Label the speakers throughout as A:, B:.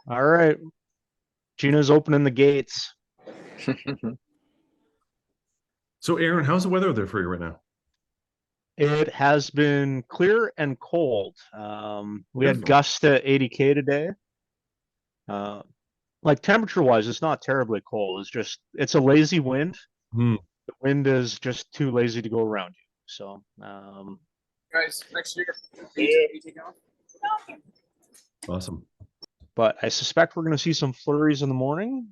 A: All right. Gina's opening the gates.
B: So, Aaron, how's the weather there for you right now?
A: It has been clear and cold. We had
B: Beautiful.
A: gusts to 80K today. Like temperature wise, it's not terribly cold. It's a lazy wind.
B: Hmm.
A: The wind is just too lazy to go around you. So,
C: Guys, next year.
B: Awesome.
A: but I suspect we're going to see some flurries in the morning.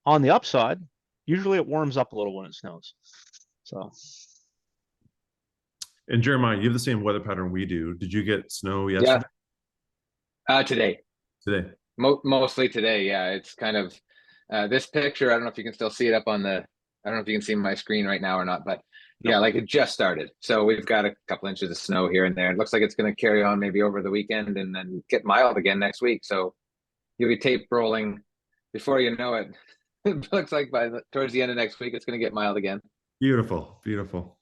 A: On the upside, usually it warms up a little when it snows. So,
B: And Jeremiah, you have the same weather pattern we do. Did you get snow
C: Yeah.
B: yesterday?
C: Today.
B: Today.
C: Mostly today. Yeah, it's kind of this picture. I don't know if you can still see it up on the. I don't know if you can see my screen right now or not, but yeah, like it just started. So we've got a couple inches of snow here and there. It looks like it's going to carry on maybe over the weekend and then get mild again next week. So you'll be tape rolling before you know it. It looks like towards the end of next week, it's going to get mild again.
B: Beautiful. Beautiful.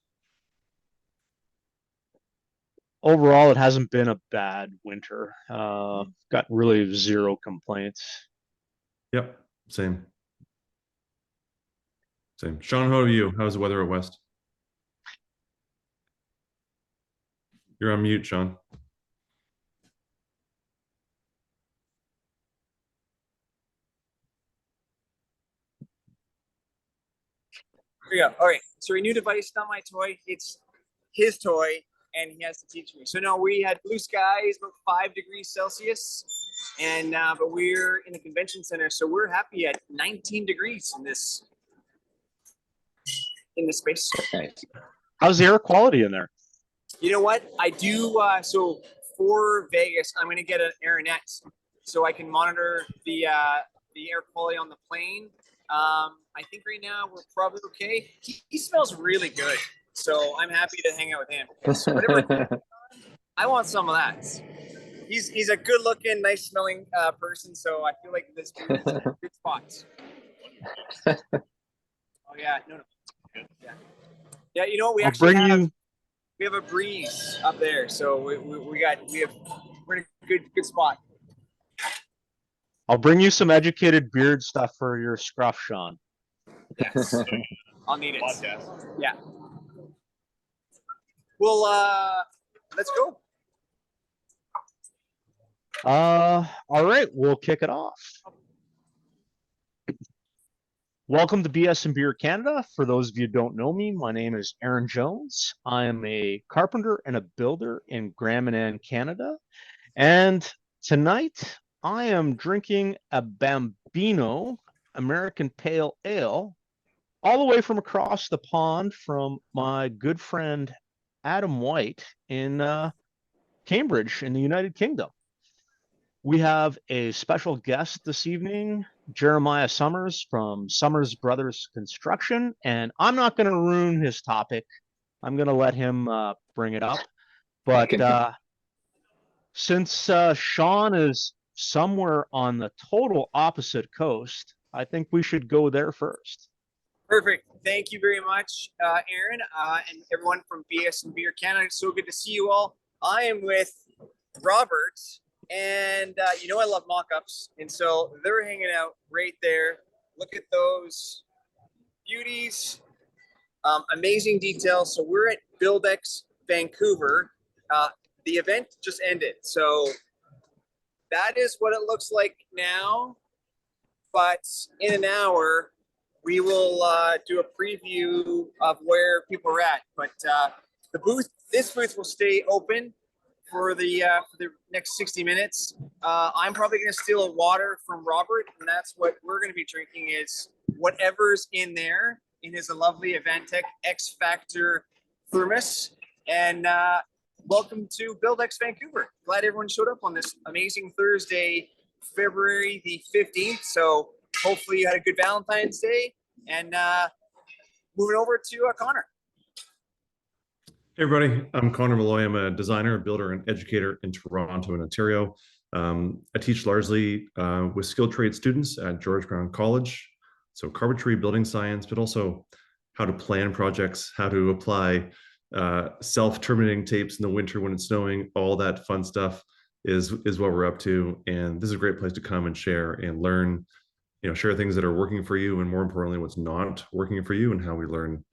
A: overall, it hasn't been a bad winter. Got really zero complaints.
B: Yep. Same. Same. Sean, how are you? How's the weather at West? You're on mute, Sean.
D: Here we go. All right. So a new device, not my toy. It's his toy, and he has to teach me. So no, we had blue skies, about 5 degrees Celsius, and but we're in the convention center, so we're happy at 19 degrees in this space.
C: Nice.
A: How's the air quality in there?
D: You know what? I do. So for Vegas, I'm going to get an Aeronet so I can monitor the air quality on the plane. I think right now we're probably okay. He smells really good, so I'm happy to hang out with him. So whatever, I want some of that. He's a good-looking, nice-smelling person, so I feel like this is a good spot. Oh yeah, no. Yeah, you know what? We have a breeze up there, so we're in a good spot.
A: I'll bring you some educated beard stuff for your scruff, Sean.
D: Yes, I'll need it. Podcast. Yeah. Well, let's go.
A: All right, we'll kick it off. Welcome to BS&BEER Canada. For those of you who don't know me, my name is Aaron Jones. I am a carpenter and a builder in Grand Manan, Canada. And tonight I am drinking a Bambino American Pale Ale all the way from across the pond from my good friend Adam White in Cambridge in the United Kingdom. We have a special guest this evening, Jeremiah Sommers from Sommers Brothers Construction, and I'm not going to ruin his topic. I'm going to let him bring it up. But since Sean is somewhere on the total opposite coast, I think we should go there first.
D: Perfect. Thank you very much, Aaron, and everyone from BS&BEER Canada. It's so good to see you all. I am with Robert, and you know I love mock-ups, and so they're hanging out right there. Look at those beauties. Amazing details. So we're at Buildex Vancouver. The event just ended, so that is what it looks like now. But in an hour, we will do a preview of where people are at. But this booth will stay open for the next 60 minutes. I'm probably going to steal a water from Robert, and that's what we're going to be drinking is whatever's in there in his lovely Eventech X Factor thermos. And welcome to Buildex Vancouver. Glad everyone showed up on this amazing Thursday, February the 15th. So hopefully you had a good Valentine's Day. And moving over to Connor.
B: Hey everybody, I'm Connor Malloy. I'm a designer, builder, and educator in Toronto and Ontario. I teach largely with skilled trade students at George Brown College. So carpentry, building science, but also how to plan projects, how to apply self-terminating tapes in the winter when it's snowing, all that fun stuff. is what we're up to. And this is a great place to come and share and learn, share things that are working for you, and more importantly, what's not working for you, and how we learn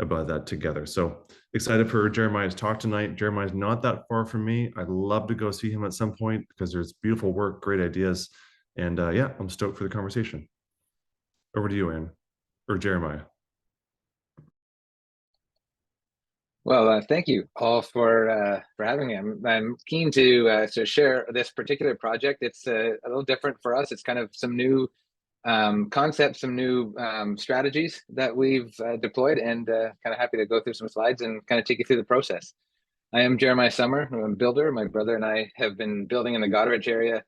B: about that together. So excited for Jeremiah's talk tonight. Jeremiah's not that far from me. I'd love to go see him at some point because there's beautiful work, great ideas. And yeah, I'm stoked for the conversation. Over to you, Aaron, or Jeremiah.
C: Well, thank you all for having me. I'm keen to share this particular project. It's a little different for us. It's kind of some new concepts, some new strategies that we've deployed, and kind of happy to go through some slides and kind of take you through the process. I am Jeremiah Sommer. I'm a builder. My brother and I have been building in the Goderich area.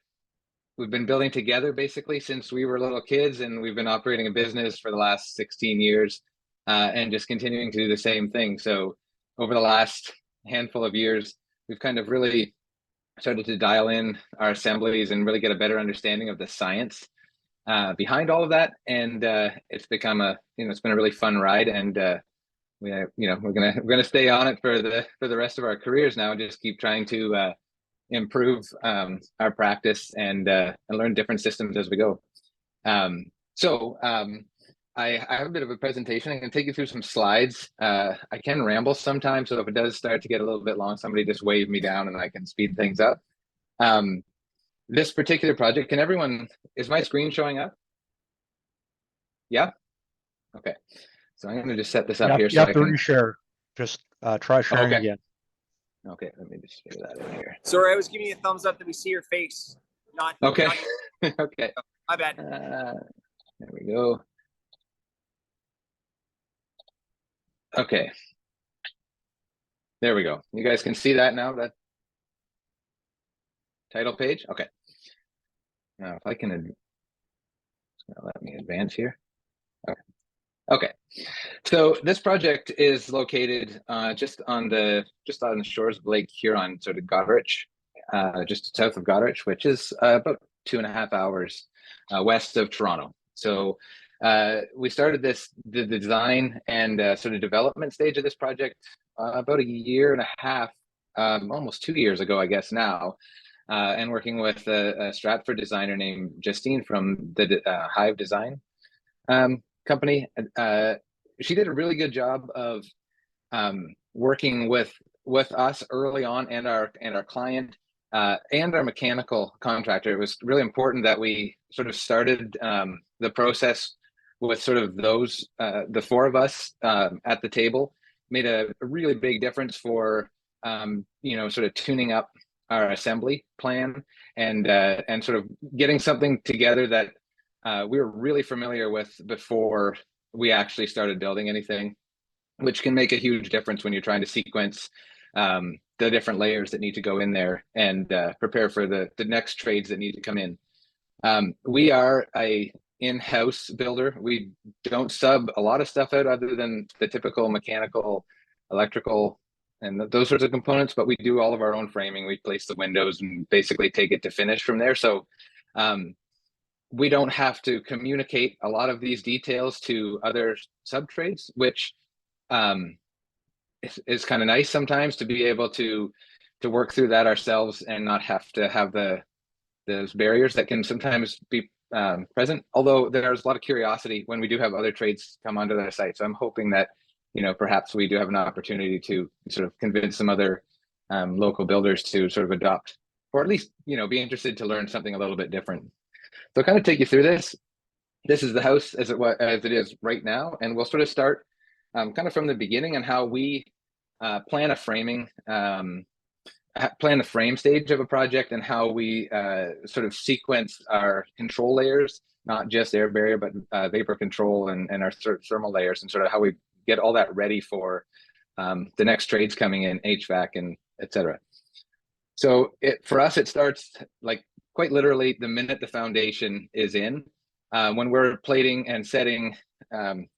C: We've been building together basically since we were little kids, and we've been operating a business for the last 16 years and just continuing to do the same thing. So over the last handful of years, we've kind of really started to dial in our assemblies and really get a better understanding of the science behind all of that. And it's become it's been a really fun ride, and we're gonna stay on it for the rest of our careers now, and just keep trying to improve our practice and learn different systems as we go. I have a bit of a presentation. I can take you through some slides. I can ramble sometimes, so if it does start to get a little bit long, somebody just wave me down and I can speed things up. This particular project, is my screen showing up? Yeah? Okay. So I'm going to just set this up here.
A: You have to reshare. Just try sharing again.
C: Okay, let me just figure that in here.
D: Sorry, I was giving you a thumbs up that we see your face. Not
C: okay.
D: Not
C: okay.
D: My bad.
C: There we go. Okay. There we go. You guys can see that now, that title page? Okay. Now, if I can, it's gonna let me advance here. Okay. Okay. So this project is located just on the shores of Lake Huron, sort of Goderich, just south of Goderich, which is about 2.5 hours west of Toronto. So we started the design and sort of development stage of this project about 1.5 years, almost 2 years ago, I guess now, and working with a Stratford designer named Justine from the Hive Design company. She did a really good job of working with us early on, and our client and our mechanical contractor. It was really important that we sort of started the process with sort of those the four of us at the table. Made a really big difference for sort of tuning up our assembly plan and sort of getting something together that we were really familiar with before we actually started building anything, which can make a huge difference when you're trying to sequence the different layers that need to go in there and prepare for the next trades that need to come in. We are a in-house builder. We don't sub a lot of stuff out other than the typical mechanical, electrical, and those sorts of components, but we do all of our own framing. We place the windows and basically take it to finish from there. So we don't have to communicate a lot of these details to other sub-trades, which is kind of nice sometimes to be able to work through that ourselves and not have to have those barriers that can sometimes be present. Although there's a lot of curiosity when we do have other trades come onto their site. So I'm hoping that, perhaps we do have an opportunity to sort of convince some other local builders to sort of adopt, or at least, be interested to learn something a little bit different. So I'll kind of take you through this. This is the house as it is right now, and we'll sort of start kind of from the beginning on how we plan a frame stage of a project, and how we sort of sequence our control layers, not just air barrier, but vapor control and our thermal layers, and sort of how we get all that ready for the next trades coming in, HVAC and etc. So for us, it starts like quite literally the minute the foundation is in. When we're plating and setting,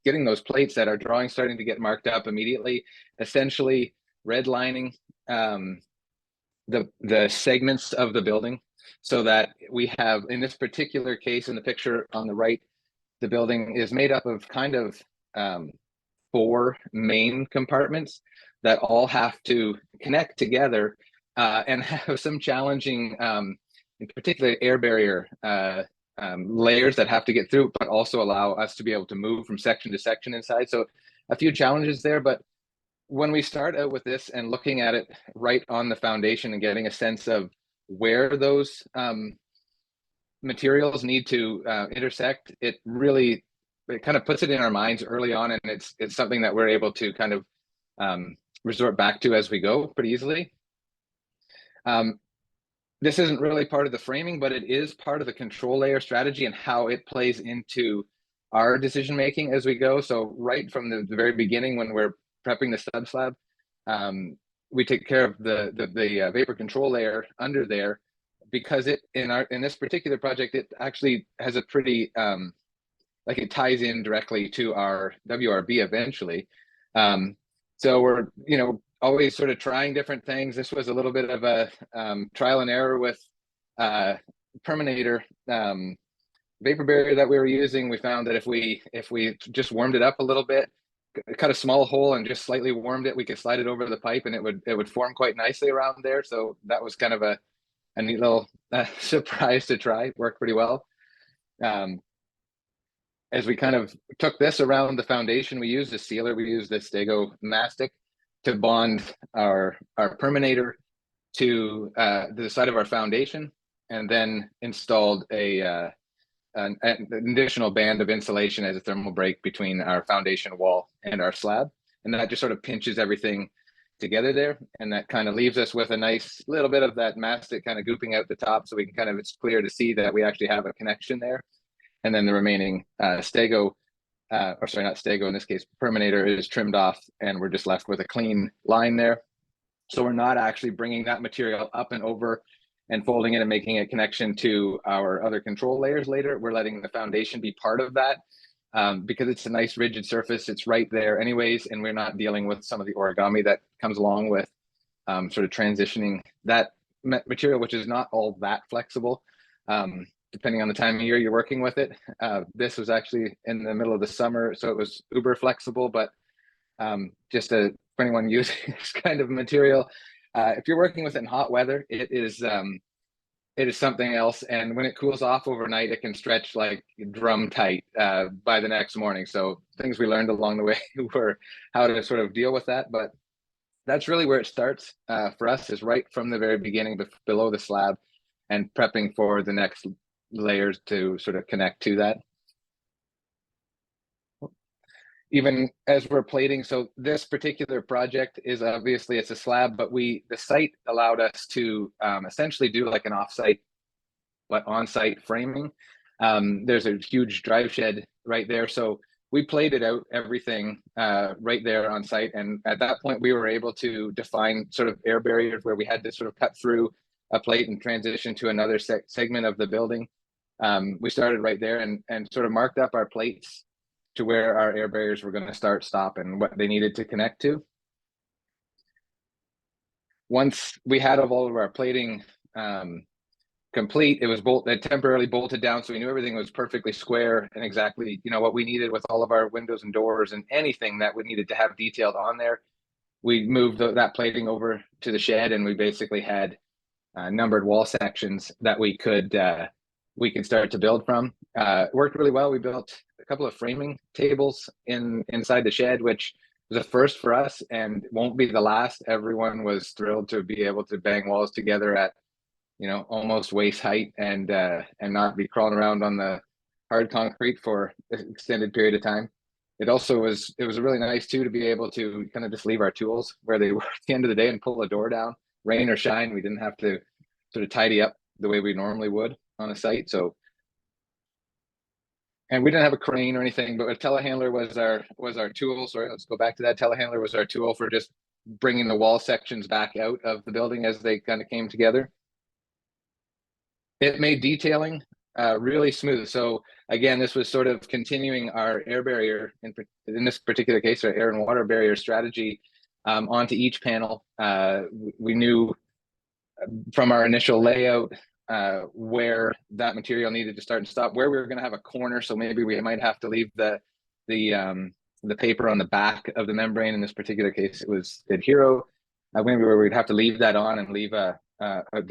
C: getting those plates that are drawing starting to get marked up immediately, essentially redlining the segments of the building, so that we have, in this particular case, in the picture on the right, the building is made up of kind of 4 main compartments that all have to connect together and have some challenging, in particular, air barrier layers that have to get through, but also allow us to be able to move from section to section inside. So a few challenges there, but when we start out with this and looking at it right on the foundation and getting a sense of where those materials need to intersect, it kind of puts it in our minds early on, and it's something that we're able to kind of resort back to as we go pretty easily. This isn't really part of the framing, but it is part of the control layer strategy and how it plays into our decision making as we go. So right from the very beginning, when we're prepping the sub slab, we take care of the vapor control layer under there, because in this particular project, it actually has a pretty like it ties in directly to our WRB eventually. So we're always sort of trying different things. This was a little bit of a trial and error with Perminator vapor barrier that we were using. We found that if we just warmed it up a little bit, cut a small hole and just slightly warmed it, we could slide it over the pipe and it would form quite nicely around there. So that was kind of a neat little surprise to try. Worked pretty well. As we kind of took this around the foundation, we used a sealer. We used the Stego mastic to bond our Perminator to the side of our foundation, and then installed an additional band of insulation as a thermal break between our foundation wall and our slab. And that just sort of pinches everything together there. And that kind of leaves us with a nice little bit of that mastic kind of gooping out the top, so we can kind of, it's clear to see that we actually have a connection there. And then the remaining Stego, or sorry, not Stego in this case, Perminator is trimmed off, and we're just left with a clean line there. So we're not actually bringing that material up and over and folding it and making a connection to our other control layers later. We're letting the foundation be part of that, because it's a nice rigid surface. It's right there anyways, and we're not dealing with some of the origami that comes along with sort of transitioning that material, which is not all that flexible. Depending on the time of year you're working with it. This was actually in the middle of the summer, so it was uber flexible, but just for anyone using this kind of material, if you're working with it in hot weather, it is something else. And when it cools off overnight, it can stretch like drum tight by the next morning. So things we learned along the way were how to sort of deal with that. But that's really where it starts for us, is right from the very beginning, below the slab, and prepping for the next layers to sort of connect to that. Even as we're plating, so this particular project is obviously, it's a slab, but the site allowed us to essentially do like an offsite but on-site framing. There's a huge drive shed right there, so we plated out everything right there on site. And at that point, we were able to define sort of air barriers where we had to sort of cut through a plate and transition to another segment of the building. We started right there and sort of marked up our plates to where our air barriers were going to stop and what they needed to connect to. Once we had all of our plating complete, it was temporarily bolted down, so we knew everything was perfectly square and exactly what we needed with all of our windows and doors and anything that we needed to have detailed on there. We moved that plating over to the shed, and we basically had numbered wall sections that we could start to build from. It worked really well. We built a couple of framing tables inside the shed, which was a first for us and won't be the last. Everyone was thrilled to be able to bang walls together at almost waist height and not be crawling around on the hard concrete for an extended period of time. It was really nice too to be able to kind of just leave our tools where they were at the end of the day and pull a door down, rain or shine. We didn't have to sort of tidy up the way we normally would on a site. So, and we didn't have a crane or anything, but a telehandler was our tool. Sorry, let's go back to that. Telehandler was our tool for just bringing the wall sections back out of the building as they kind of came together. It made detailing really smooth. So again, this was sort of continuing our air barrier, in this particular case, our air and water barrier strategy onto each panel. We knew from our initial layout where that material needed to start and stop, where we were going to have a corner. So maybe we might have to leave the paper on the back of the membrane. In this particular case, it was Adhero. we'd have to leave that on and leave the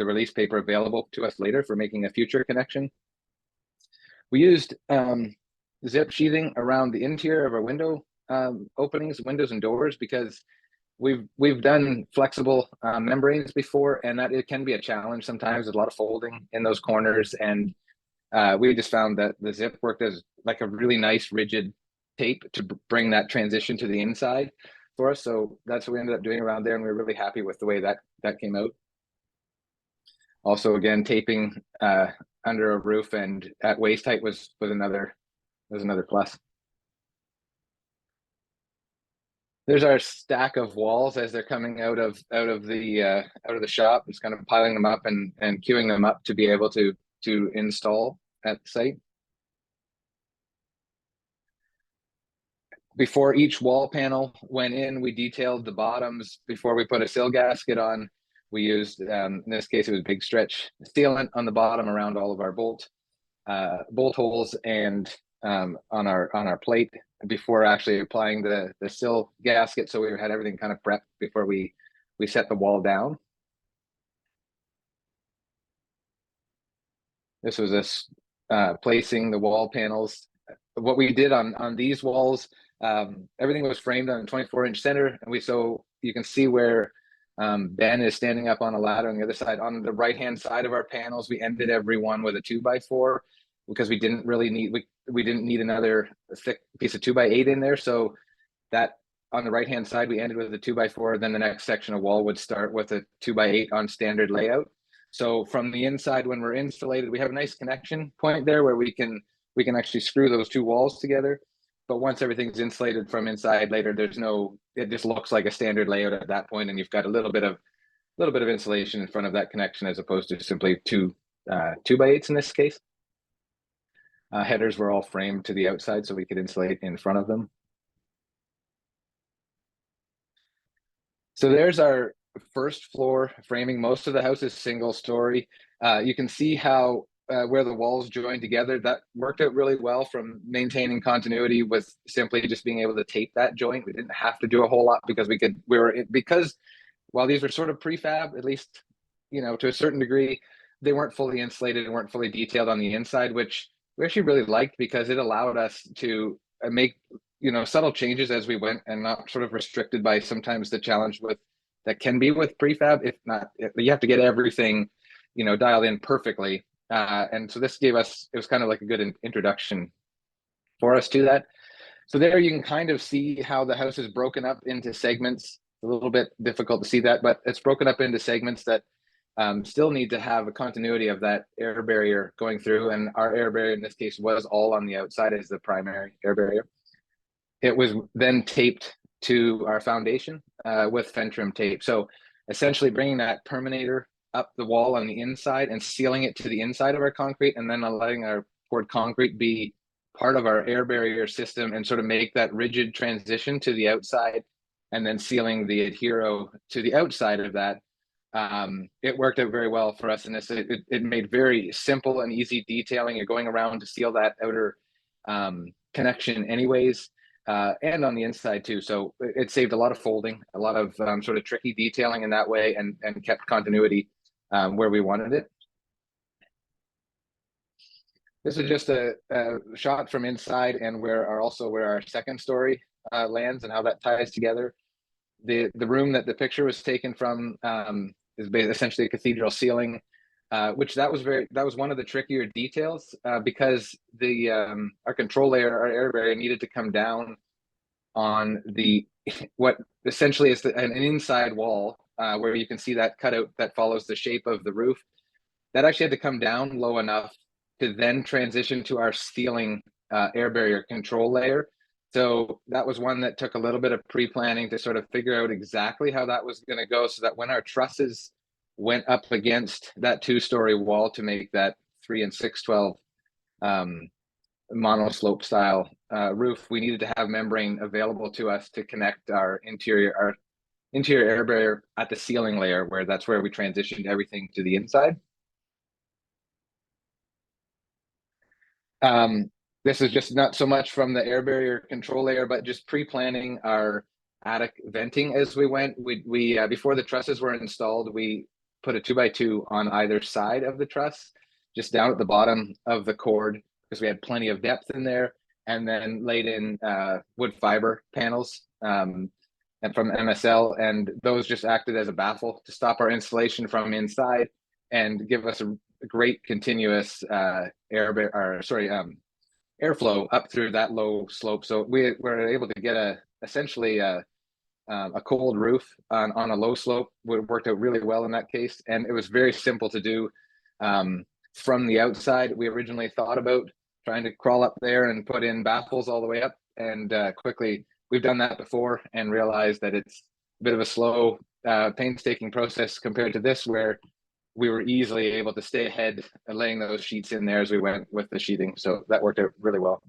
C: release paper available to us later for making a future connection. We used zip sheathing around the interior of our window openings, windows and doors, because we've done flexible membranes before, and that it can be a challenge sometimes. There's a lot of folding in those corners, and we just found that the zip worked as like a really nice rigid tape to bring that transition to the inside for us. So that's what we ended up doing around there, and we were really happy with the way that came out. Also, again, taping under a roof and at waist height was another plus. There's our stack of walls as they're coming out of the shop. Just kind of piling them up and queuing them up to be able to install at the site. Before each wall panel went in, we detailed the bottoms before we put a sill gasket on. We used, in this case, it was big stretch sealant on the bottom around all of our bolt holes and on our plate before actually applying the sill gasket. So we had everything kind of prepped before we set the wall down. This was us placing the wall panels. What we did on these walls, everything was framed on a 24-inch center, and so you can see where Ben is standing up on a ladder on the other side. On the right-hand side of our panels, we ended every one with a 2x4 because we didn't really need we didn't need another thick piece of 2x8 in there. So that on the right-hand side, we ended with a 2x4. Then the next section of wall would start with a 2x8 on standard layout. So from the inside, when we're insulated, we have a nice connection point there where we can actually screw those two walls together. But once everything's insulated from inside later, it just looks like a standard layout at that point, and you've got a little bit of insulation in front of that connection as opposed to simply two 2x8s in this case. Headers were all framed to the outside so we could insulate in front of them. So there's our first floor framing. Most of the house is single story. You can see how where the walls join together, that worked out really well from maintaining continuity with simply just being able to tape that joint. We didn't have to do a whole lot because because while these were sort of prefab, at least, to a certain degree, they weren't fully insulated and weren't fully detailed on the inside, which we actually really liked because it allowed us to make, subtle changes as we went and not sort of restricted by sometimes the challenge that can be with prefab. If not, you have to get everything, dialed in perfectly. And so this gave us, it was kind of like a good introduction for us to that. So there you can kind of see how the house is broken up into segments. A little bit difficult to see that, but it's broken up into segments that still need to have a continuity of that air barrier going through. And our air barrier in this case was all on the outside as the primary air barrier. It was then taped to our foundation with Fentrim tape. So essentially bringing that perminator up the wall on the inside and sealing it to the inside of our concrete, and then letting our poured concrete be part of our air barrier system and sort of make that rigid transition to the outside, and then sealing the adhero to the outside of that. It worked out very well for us in this. It made very simple and easy detailing. You're going around to seal that outer connection anyways, and on the inside too. So it saved a lot of folding, a lot of sort of tricky detailing in that way, and kept continuity where we wanted it. This is just a shot from inside and where our second story lands and how that ties together. The room that the picture was taken from is essentially a cathedral ceiling, which that was one of the trickier details because our control layer, our air barrier, needed to come down on what essentially is an inside wall where you can see that cutout that follows the shape of the roof. That actually had to come down low enough to then transition to our ceiling air barrier control layer. So that was one that took a little bit of pre-planning to sort of figure out exactly how that was going to go, so that when our trusses went up against that 2-story wall to make that 3 and 6/12 monoslope style roof, we needed to have membrane available to us to connect our interior air barrier at the ceiling layer, where that's where we transitioned everything to the inside. This is just not so much from the air barrier control layer, but just pre-planning our attic venting as we went. We before the trusses were installed, we put a 2x2 on either side of the truss, just down at the bottom of the cord, because we had plenty of depth in there, and then laid in wood fiber panels and from MSL, and those just acted as a baffle to stop our insulation from inside and give us a great continuous airflow up through that low slope. So we were able to get essentially a cold roof on a low slope. It worked out really well in that case, and it was very simple to do. From the outside, we originally thought about trying to crawl up there and put in baffles all the way up, and quickly we've done that before and realized that it's a bit of a slow, painstaking process compared to this, where we were easily able to stay ahead and laying those sheets in there as we went with the sheathing. So that worked out really well.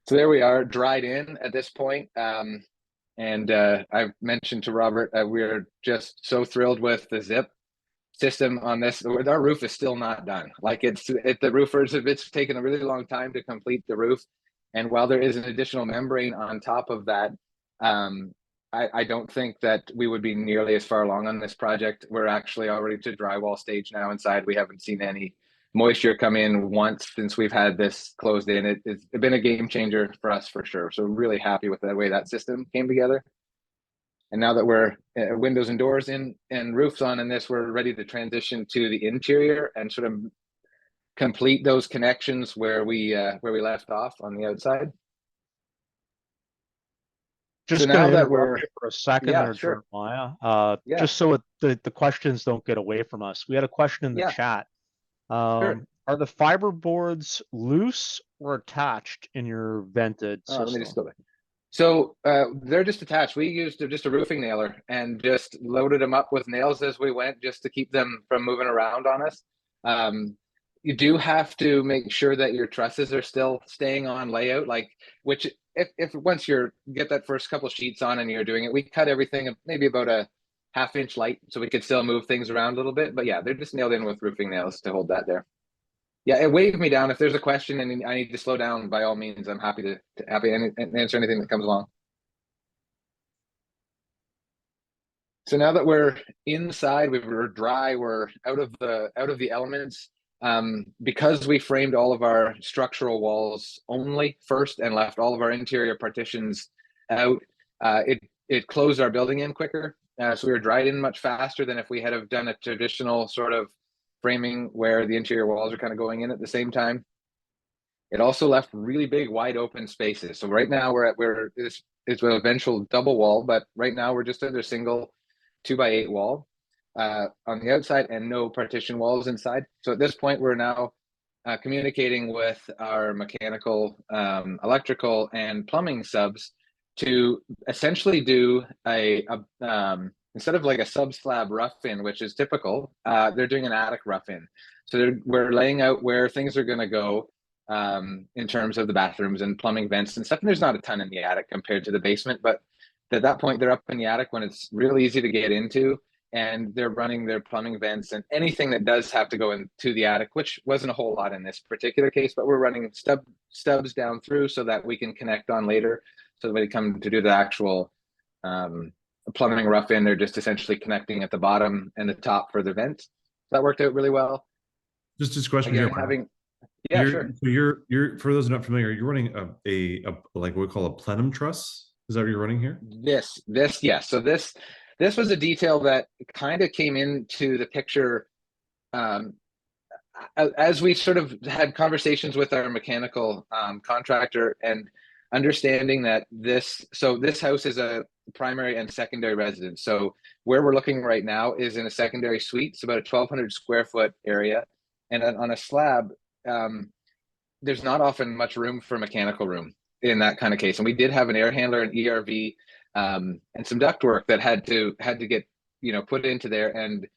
C: So there we are, dried in at this point. And I've mentioned to Robert, we're just so thrilled with the zip system on this. Our roof is still not done. Like the roofers, it's taken a really long time to complete the roof. And while there is an additional membrane on top of that, I don't think that we would be nearly as far along on this project. We're actually already to drywall stage now inside. We haven't seen any moisture come in once since we've had this closed in. It's been a game changer for us for sure. So really happy with the way that system came together. And now that we're windows and doors in and roofs on in this, we're ready to transition to the interior and sort of complete those connections where we left off on the outside.
A: Just
C: So now
A: gonna
C: that
A: interrupt
C: we're
A: you for a second
C: Yeah,
A: there,
C: sure.
A: Jeremiah.
C: Yeah.
A: Just so the questions don't get away from us. We had a question in the
C: Yeah.
A: chat.
C: Sure.
A: Are the fiber boards loose or attached in your vented system?
C: Let me just go back. So they're just attached. We used just a roofing nailer and just loaded them up with nails as we went, just to keep them from moving around on us. You do have to make sure that your trusses are still staying on layout, like which if once you get that first couple sheets on and you're doing it, we cut everything maybe about a half-inch light so we could still move things around a little bit. But yeah, they're just nailed in with roofing nails to hold that there. Yeah, it wave me down if there's a question and I need to slow down. By all means, I'm happy to answer anything that comes along. So now that we're inside, we're dry, we're out of the elements. Because we framed all of our structural walls only first and left all of our interior partitions out, it closed our building in quicker. So we were dried in much faster than if we had have done a traditional sort of framing where the interior walls are kind of going in at the same time. It also left really big, wide open spaces. So right now it's an eventual double wall, but right now we're just under single 2x8 wall on the outside and no partition walls inside. So at this point, we're now communicating with our mechanical, electrical, and plumbing subs to essentially do instead of like a sub slab rough-in, which is typical, they're doing an attic rough-in. So we're laying out where things are going to go in terms of the bathrooms and plumbing vents and stuff. And there's not a ton in the attic compared to the basement, but at that point, they're up in the attic when it's really easy to get into, and they're running their plumbing vents and anything that does have to go into the attic, which wasn't a whole lot in this particular case, but we're running stubs down through so that we can connect on later. So when they come to do the actual plumbing rough in, they're just essentially connecting at the bottom and the top for the vents. So that worked out really well.
B: Just a question
C: Again,
B: here.
C: Yeah, sure.
B: So you're for those not familiar, you're running a like what we call a plenum truss. Is that what you're running here?
C: Yes. So this was a detail that kind of came into the picture as we sort of had conversations with our mechanical contractor and understanding that this house is a primary and secondary residence. So where we're looking right now is in a secondary suite. It's about a 1,200 square foot area. And on a slab, there's not often much room for mechanical room in that kind of case. And we did have an air handler, an ERV, and some ductwork that had to get, put into there, and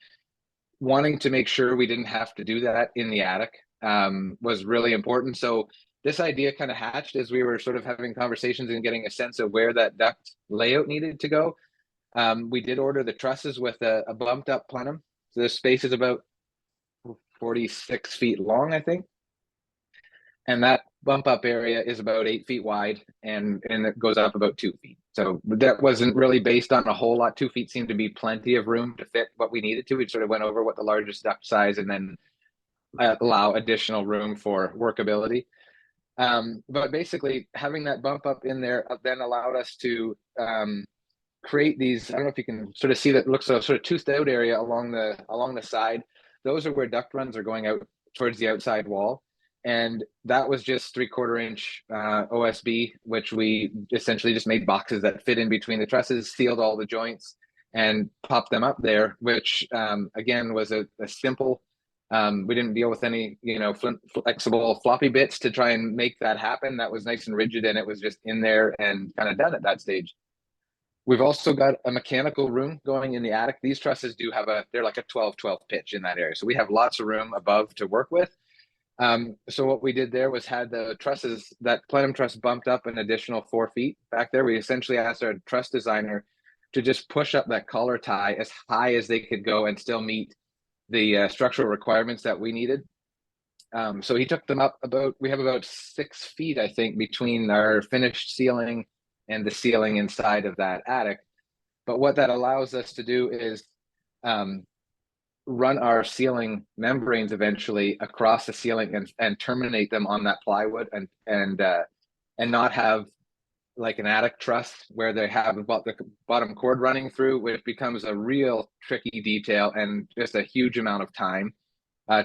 C: wanting to make sure we didn't have to do that in the attic was really important. So this idea kind of hatched as we were sort of having conversations and getting a sense of where that duct layout needed to go. We did order the trusses with a bumped up plenum. So the space is about 46 feet long, I think. And that bump up area is about 8 feet wide, and it goes up about 2 feet. So that wasn't really based on a whole lot. 2 feet seemed to be plenty of room to fit what we needed to. We sort of went over what the largest duct size and then allow additional room for workability. But basically having that bump up in there then allowed us to create these, I don't know if you can sort of see that looks a sort of toothed out area along the side. Those are where duct runs are going out towards the outside wall. And that was just 3/4 inch OSB, which we essentially just made boxes that fit in between the trusses, sealed all the joints, and popped them up there, which again was a simple, we didn't deal with any, flexible floppy bits to try and make that happen. That was nice and rigid, and it was just in there and kind of done at that stage. We've also got a mechanical room going in the attic. These trusses do have they're like a 12-12 pitch in that area. So we have lots of room above to work with. So what we did there was had the trusses, that plenum truss bumped up an additional 4 feet back there. We essentially asked our truss designer to just push up that collar tie as high as they could go and still meet the structural requirements that we needed. So he took them up we have about 6 feet, I think, between our finished ceiling and the ceiling inside of that attic. But what that allows us to do is run our ceiling membranes eventually across the ceiling and terminate them on that plywood and not have like an attic truss where they have about the bottom cord running through, which becomes a real tricky detail and just a huge amount of time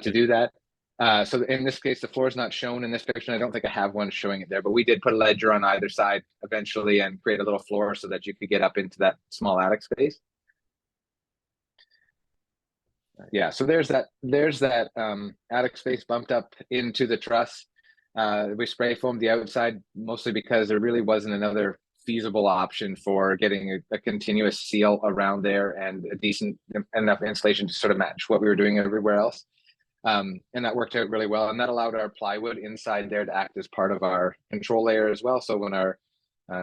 C: to do that. So in this case, the floor is not shown in this picture. I don't think I have one showing it there, but we did put a ledger on either side eventually and create a little floor so that you could get up into that small attic space. Yeah, so there's that attic space bumped up into the truss. We spray foamed the outside mostly because there really wasn't another feasible option for getting a continuous seal around there and a decent enough insulation to sort of match what we were doing everywhere else. And that worked out really well. And that allowed our plywood inside there to act as part of our control layer as well. So when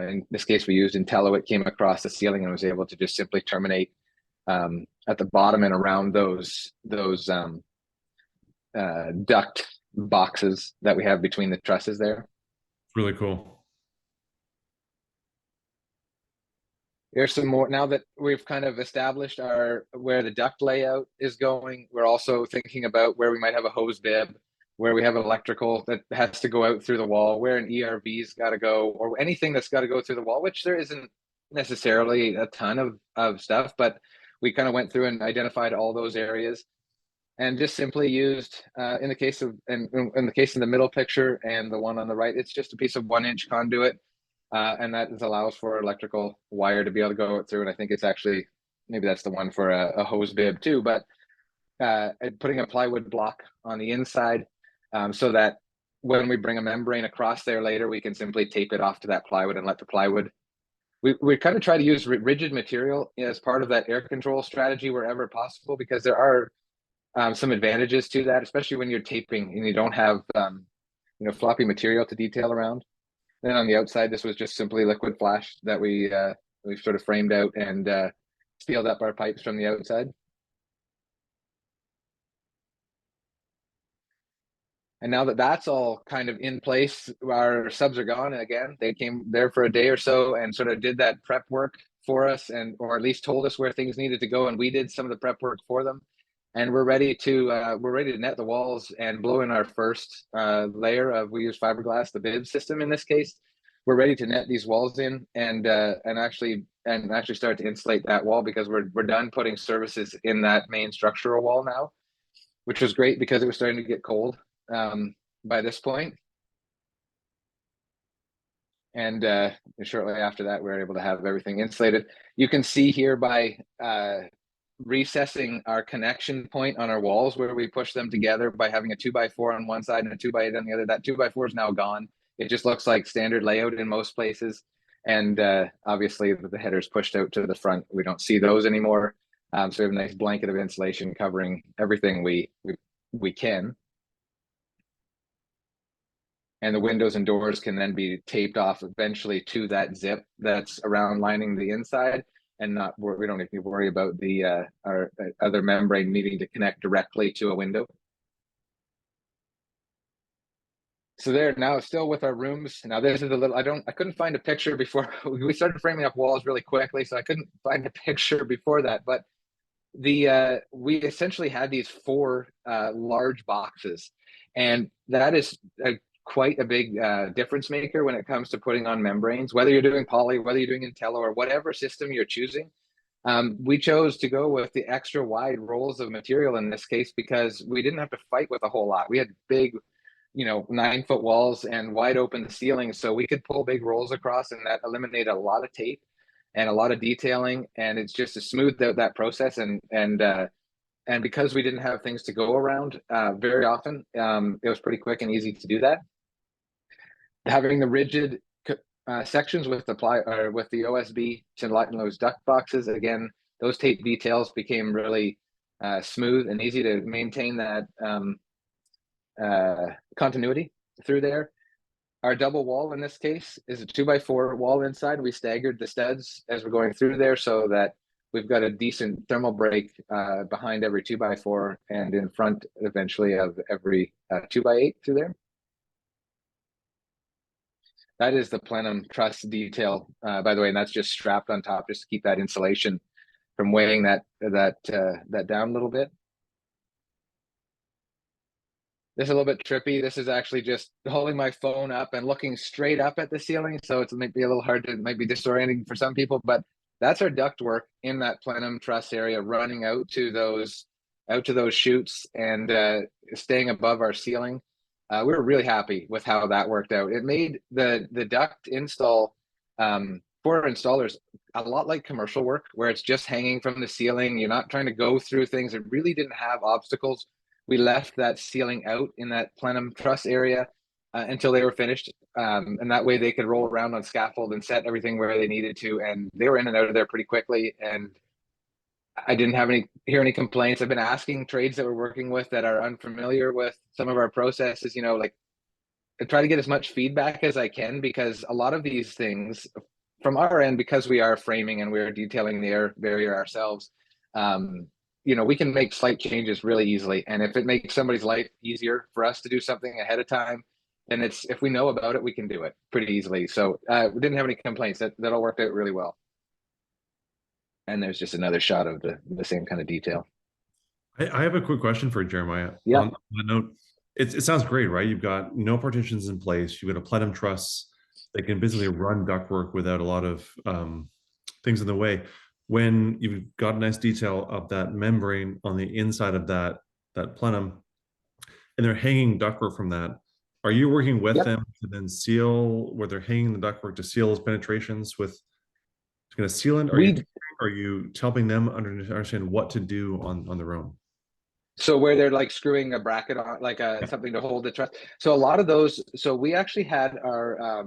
C: in this case, we used Intello, it came across the ceiling and was able to just simply terminate at the bottom and around those duct boxes that we have between the trusses there.
B: Really cool.
C: Here's some more. Now that we've kind of established where the duct layout is going, we're also thinking about where we might have a hose bib, where we have electrical that has to go out through the wall, where an ERV's got to go, or anything that's got to go through the wall, which there isn't necessarily a ton of stuff, but we kind of went through and identified all those areas and just simply used, in the case of the middle picture and the one on the right, it's just a piece of 1-inch conduit. And that allows for electrical wire to be able to go through. And I think it's actually, maybe that's the one for a hose bib too, but putting a plywood block on the inside so that when we bring a membrane across there later, we can simply tape it off to that plywood and let the plywood. We kind of try to use rigid material as part of that air control strategy wherever possible, because there are some advantages to that, especially when you're taping and you don't have floppy material to detail around. Then on the outside, this was just simply liquid flash that we sort of framed out and sealed up our pipes from the outside. And now that that's all kind of in place, our subs are gone. And again, they came there for a day or so and sort of did that prep work for us, or at least told us where things needed to go. And we did some of the prep work for them. And we're ready to net the walls and blow in our first layer of, we use fiberglass, the bib system in this case. We're ready to net these walls in and actually start to insulate that wall, because we're done putting services in that main structural wall now, which was great because it was starting to get cold by this point. And shortly after that, we were able to have everything insulated. You can see here by recessing our connection point on our walls where we push them together by having a 2x4 on one side and a 2x8 on the other. That 2x4 is now gone. It just looks like standard layout in most places. And obviously the headers pushed out to the front, we don't see those anymore. So we have a nice blanket of insulation covering everything we can. And the windows and doors can then be taped off eventually to that zip that's around lining the inside, and we don't need to worry about our other membrane needing to connect directly to a window. So there now, still with our rooms. Now this is a little, I couldn't find a picture before we started framing up walls really quickly, so I couldn't find a picture before that. But we essentially had these 4 large boxes, and that is quite a big difference maker when it comes to putting on membranes, whether you're doing poly, whether you're doing Intello, or whatever system you're choosing. We chose to go with the extra wide rolls of material in this case because we didn't have to fight with a whole lot. We had big, 9-foot walls and wide open the ceiling, so we could pull big rolls across, and that eliminated a lot of tape and a lot of detailing, and it's just to smooth out that process. And because we didn't have things to go around very often, it was pretty quick and easy to do that. Having the rigid sections with the with the OSB to lighten those duct boxes, again, those tape details became really smooth and easy to maintain that continuity through there. Our double wall in this case is a 2x4 wall inside. We staggered the studs as we're going through there so that we've got a decent thermal break behind every 2x4 and in front eventually of every 2x8 through there. That is the plenum truss detail, by the way, and that's just strapped on top just to keep that insulation from weighing that down a little bit. This is a little bit trippy. This is actually just holding my phone up and looking straight up at the ceiling. So it might be a little hard to, might be disorienting for some people, but that's our duct work in that plenum truss area running out to those chutes and staying above our ceiling. We were really happy with how that worked out. It made the duct install for installers a lot like commercial work, where it's just hanging from the ceiling. You're not trying to go through things. It really didn't have obstacles. We left that ceiling out in that plenum truss area until they were finished. And that way they could roll around on scaffold and set everything where they needed to. And they were in and out of there pretty quickly. And I didn't hear any complaints. I've been asking trades that we're working with that are unfamiliar with some of our processes, like I try to get as much feedback as I can, because a lot of these things from our end, because we are framing and we're detailing the air barrier ourselves, we can make slight changes really easily. And if it makes somebody's life easier for us to do something ahead of time, then if we know about it, we can do it pretty easily. So we didn't have any complaints. That all worked out really well. And there's just another shot of the same kind of detail.
B: I have a quick question for Jeremiah.
C: Yeah.
B: On that note, it sounds great, right? You've got no partitions in place. You've got a plenum truss that can basically run ductwork without a lot of things in the way. When you've got a nice detail of that membrane on the inside of that plenum, and they're hanging ductwork from that, are you working with them to then seal, where they're hanging the ductwork to seal those penetrations with kind of sealant? Are you helping them understand what to do on their own?
C: So where they're like screwing a bracket on, like something to hold the truss. So a lot of those, so we actually had our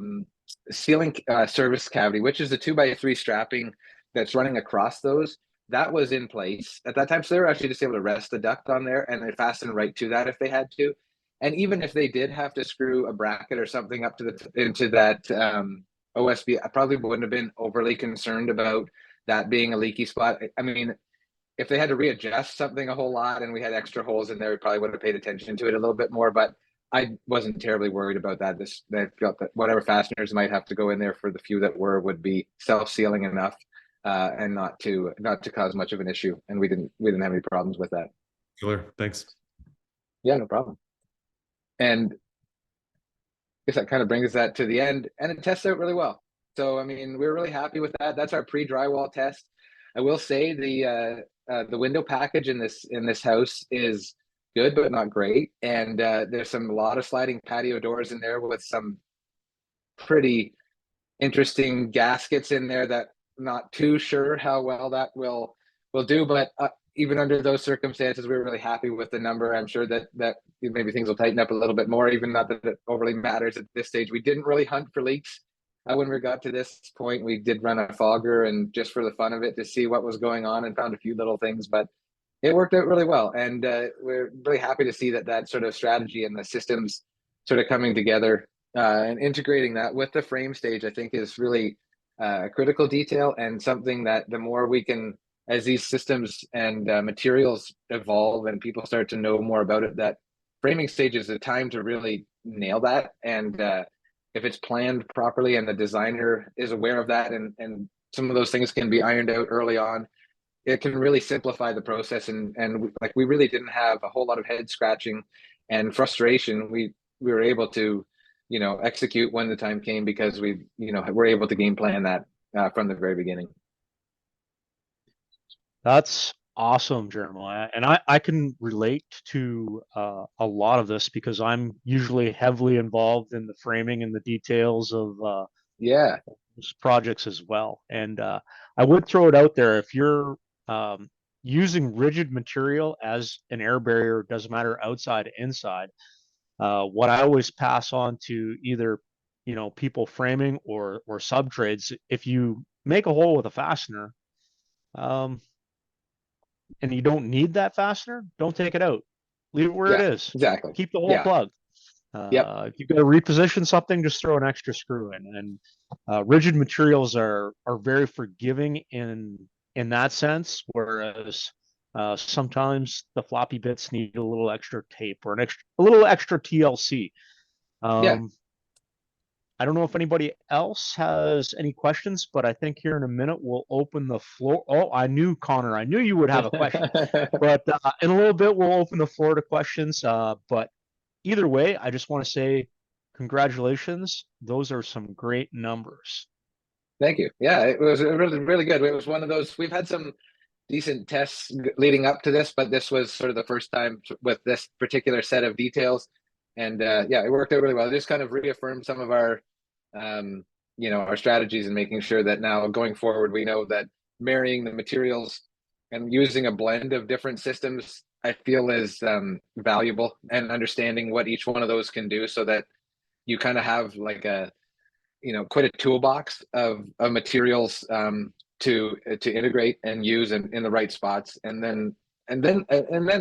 C: ceiling service cavity, which is the 2x3 strapping that's running across those. That was in place at that time. So they were actually just able to rest the duct on there, and they fastened right to that if they had to. And even if they did have to screw a bracket or something up to into that OSB, I probably wouldn't have been overly concerned about that being a leaky spot. I mean, if they had to readjust something a whole lot and we had extra holes in there, we probably would have paid attention to it a little bit more, but I wasn't terribly worried about that. They felt that whatever fasteners might have to go in there for the few that would be self-sealing enough and not to cause much of an issue. And we didn't have any problems with that.
B: Killer, thanks.
C: Yeah, no problem. And I guess that kind of brings that to the end, and it tests out really well. So, I mean, we're really happy with that. That's our pre-drywall test. I will say the window package in this house is good, but not great. And there's a lot of sliding patio doors in there with some pretty interesting gaskets in there that I'm not too sure how well that will do. But even under those circumstances, we were really happy with the number. I'm sure that maybe things will tighten up a little bit more, even not that it overly matters at this stage. We didn't really hunt for leaks. When we got to this point, we did run a fogger and just for the fun of it to see what was going on, and found a few little things, but it worked out really well. And we're really happy to see that sort of strategy and the systems sort of coming together and integrating that with the frame stage, I think is really a critical detail, and something that the more we can, as these systems and materials evolve and people start to know more about it, that framing stage is the time to really nail that. And if it's planned properly and the designer is aware of that, and some of those things can be ironed out early on, it can really simplify the process. And like, we really didn't have a whole lot of head scratching and frustration. We were able to, execute when the time came, because we're able to game plan that from the very beginning.
A: That's awesome, Jeremiah. And I can relate to a lot of this because I'm usually heavily involved in the framing and the details of
C: Yeah,
A: projects as well. And I would throw it out there, if you're using rigid material as an air barrier, doesn't matter outside, inside, what I always pass on to either, people framing or sub trades, if you make a hole with a fastener, um, and you don't need that fastener, don't take it out. Leave it where it
C: yeah,
A: is.
C: exactly.
A: Keep the hole
C: Yeah,
A: plugged.
C: yep,
A: If you've got to reposition something, just throw an extra screw in. And rigid materials are very forgiving in that sense, whereas sometimes the floppy bits need a little extra tape or a little extra TLC.
C: yeah.
A: I don't know if anybody else has any questions, but I think here in a minute we'll open the floor. Oh, I knew, Connor, I knew you would have a question. But in a little bit we'll open the floor to questions. But either way, I just want to say congratulations. Those are some great numbers.
C: Thank you. Yeah, it was really, really good. It was one of those, we've had some decent tests leading up to this, but this was sort of the first time with this particular set of details. And yeah, it worked out really well. It just kind of reaffirmed some of our, our strategies, and making sure that now going forward, we know that marrying the materials and using a blend of different systems, I feel, is valuable, and understanding what each one of those can do, so that you kind of have like a, quite a toolbox of materials to integrate and use in the right spots. And then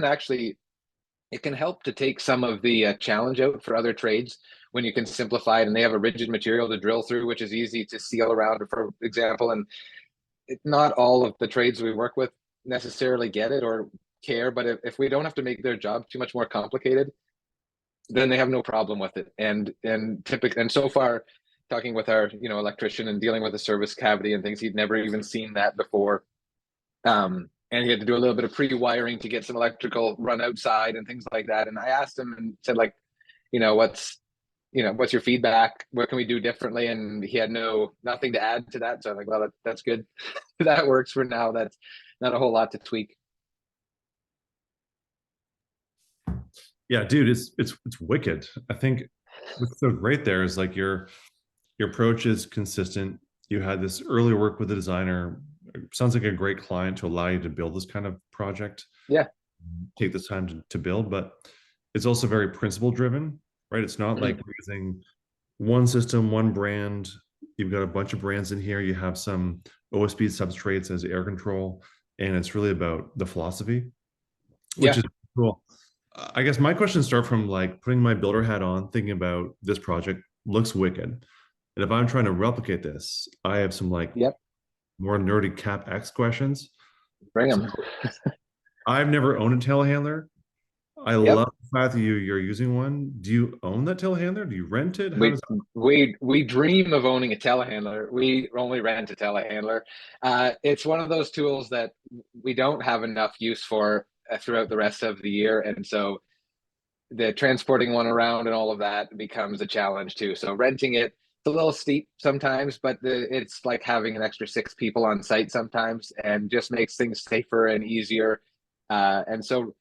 C: actually, it can help to take some of the challenge out for other trades when you can simplify it, and they have a rigid material to drill through, which is easy to seal around, for example. And not all of the trades we work with necessarily get it or care, but if we don't have to make their job too much more complicated, then they have no problem with it. And so far, talking with our electrician and dealing with the service cavity and things, he'd never even seen that before. And he had to do a little bit of pre-wiring to get some electrical run outside and things like that. And I asked him and said, like, what's your feedback? What can we do differently? And he had nothing to add to that. So I'm like, well, that's good. That works for now. That's not a whole lot to tweak.
B: Yeah, dude, it's wicked. I think what's so great there is like your approach is consistent. You had this early work with the designer. It sounds like a great client to allow you to build this kind of project.
C: Yeah.
B: Take this time to build, but it's also very principle driven, right? It's not like using one system, one brand. You've got a bunch of brands in here. You have some OSB substrates as air control, and it's really about the philosophy, which is cool. I guess my questions start from like putting my builder hat on, thinking about this project looks wicked. And if I'm trying to replicate this, I have some like more nerdy CapEx questions.
C: Bring them.
B: So, I've never owned a telehandler. I love the fact that you're using one. Do you own that telehandler? Do you rent it?
C: We dream of owning a telehandler. We only rent a telehandler. It's one of those tools that we don't have enough use for throughout the rest of the year, and so the transporting one around and all of that becomes a challenge too. So renting it, it's a little steep sometimes, but it's like having an extra 6 people on site sometimes, and just makes things safer and easier. And so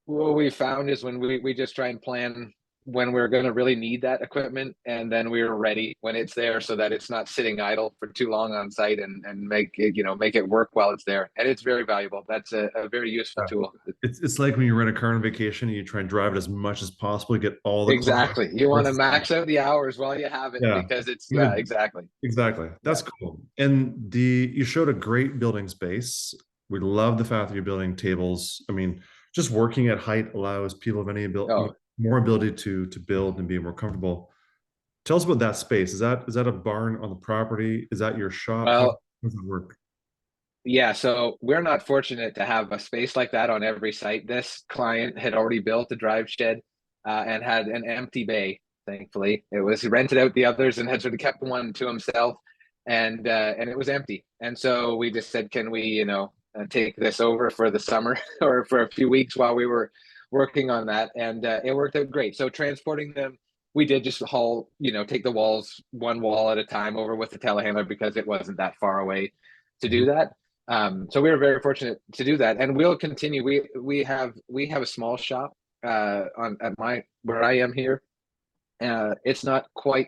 C: what we found is when we just try and plan when we're going to really need that equipment, and then we're ready when it's there, so that it's not sitting idle for too long on site, and make it work while it's there. And it's very valuable. That's a very useful tool.
B: It's like when you rent a car on vacation and you try and drive it as much as possible to get all the
C: exactly. You want to max out the hours while you have it, because it's exactly.
B: That's cool. And you showed a great building space. We love the fact that you're building tables. I mean, just working at height allows people of any ability more ability to build and be more comfortable. Tell us about that space. Is that a barn on the property? Is that your shop?
C: Well,
B: how does it work?
C: Yeah, so we're not fortunate to have a space like that on every site. This client had already built a drive shed and had an empty bay. thankfully. It was, he rented out the others and had sort of kept one to himself, and it was empty. And so we just said, can we, take this over for the summer or for a few weeks while we were working on that, and it worked out great. So transporting them, we did just haul, take the walls one wall at a time over with the telehandler because it wasn't that far away to do that. So we were very fortunate to do that, and we'll continue. We have a small shop where I am here. It's not quite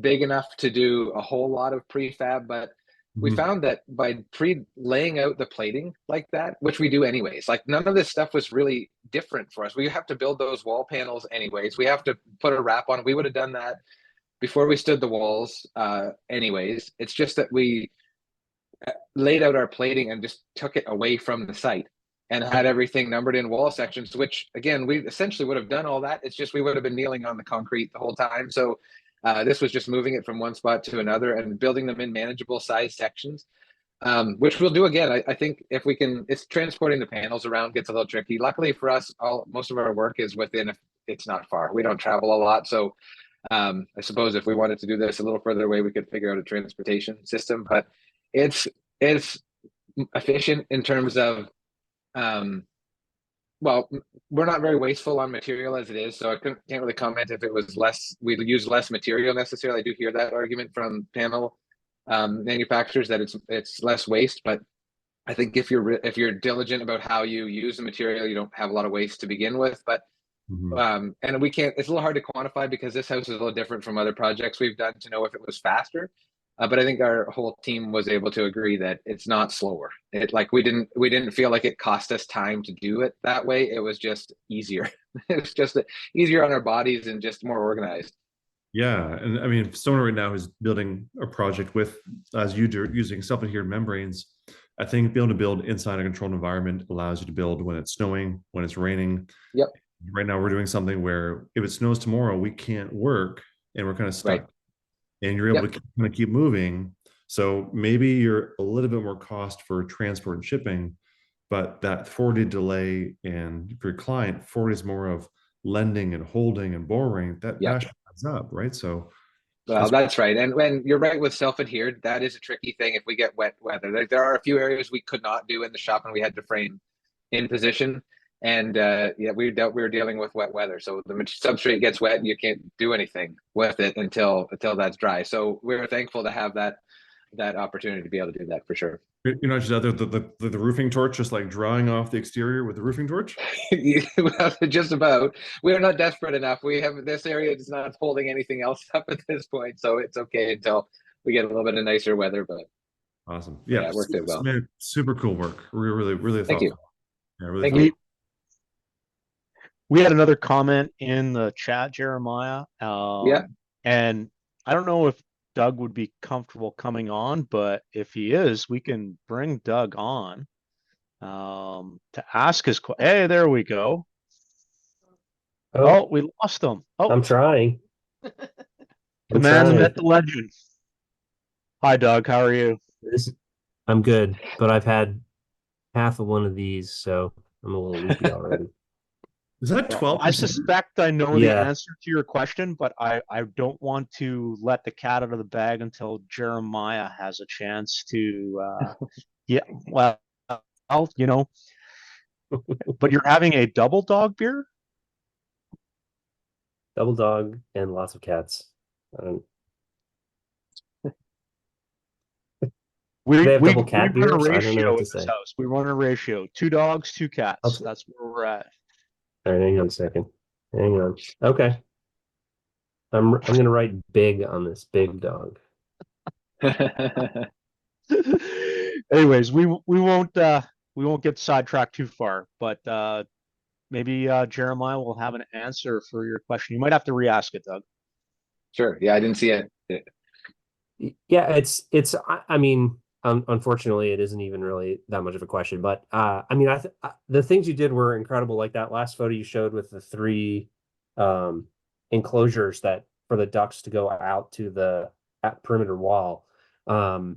C: big enough to do a whole lot of prefab, but we found that by laying out the plating like that, which we do anyways, like none of this stuff was really different for us. We have to build those wall panels anyways. We have to put a wrap on it. We would have done that before we stood the walls anyways. It's just that we laid out our plating and just took it away from the site and had everything numbered in wall sections, which again, we essentially would have done all that. It's just we would have been kneeling on the concrete the whole time. So this was just moving it from one spot to another and building them in manageable size sections, which we'll do again. I think if we can, it's transporting the panels around gets a little tricky. Luckily for us, most of our work is within, it's not far. We don't travel a lot. So I suppose if we wanted to do this a little further away, we could figure out a transportation system, but it's efficient in terms of, well, we're not very wasteful on material as it is, so I can't really comment if it was less, we'd use less material necessarily. I do hear that argument from panel manufacturers that it's less waste, but I think if you're diligent about how you use the material, you don't have a lot of waste to begin with. But and we can't, it's a little hard to quantify because this house is a little different from other projects we've done to know if it was faster. But I think our whole team was able to agree that it's not slower. We didn't feel like it cost us time to do it that way. It was just easier. It was just easier on our bodies and just more organized.
B: Yeah, and I mean, someone right now who's building a project with, as you do, using self-adhered membranes, I think being able to build inside a controlled environment allows you to build when it's snowing, when it's raining.
C: Yep.
B: Right now, we're doing something where if it snows tomorrow, we can't work and we're kind of stuck.
C: Right.
B: And you're able to kind of keep moving. So maybe you're a little bit more cost for transport and shipping, but that 4-day delay, and for your client, 4 days more of lending and holding and borrowing, that adds up, right? So
C: well, that's right. And when you're right with self-adhered, that is a tricky thing if we get wet weather. There are a few areas we could not do in the shop and we had to frame in position. And we were dealing with wet weather, so the substrate gets wet and you can't do anything with it until that's dry. So we're thankful to have that opportunity to be able to do that for sure.
B: You're not just out there the roofing torch, just like drawing off the exterior with the roofing torch.
C: Just about. We are not desperate enough. We have, this area is not holding anything else up at this point, so it's okay until we get a little bit of nicer weather. But
B: awesome, yeah,
C: it worked out well.
B: Man, super cool work. Really
C: Thank you.
B: Yeah, really.
C: Thank you.
A: We had another comment in the chat, Jeremiah. And I don't know if Doug would be comfortable coming on, but if he is, we can bring Doug on to ask his question. Hey, there we go. Oh, we lost him. Oh,
E: I'm trying.
A: The man met the legend. Hi, Doug. How are you?
E: I'm good, but I've had half of one of these, so I'm a little loopy already.
B: Is that 12?
A: I suspect I know the answer to your question, but I don't want to let the cat out of the bag until Jeremiah has a chance to, but you're having a double dog beer?
E: Double dog and lots of cats.
A: We
E: have double
A: run
E: cat beers?
A: a
E: I don't know
A: ratio
E: what
A: in
E: to
A: this
E: say.
A: house. We run a ratio: 2 dogs, 2 cats.
E: Okay.
A: That's where we're at.
E: All right, hang on a second. Hang on. Okay. I'm gonna write big on this, big dog.
A: Anyways, we won't get sidetracked too far, but maybe Jeremiah will have an answer for your question. You might have to re-ask it, Doug.
C: Sure. Yeah, I didn't see it.
E: Yeah, it's. I mean, unfortunately, it isn't even really that much of a question. But I mean, the things you did were incredible. Like that last photo you showed with the 3 enclosures that for the ducks to go out to the perimeter wall. I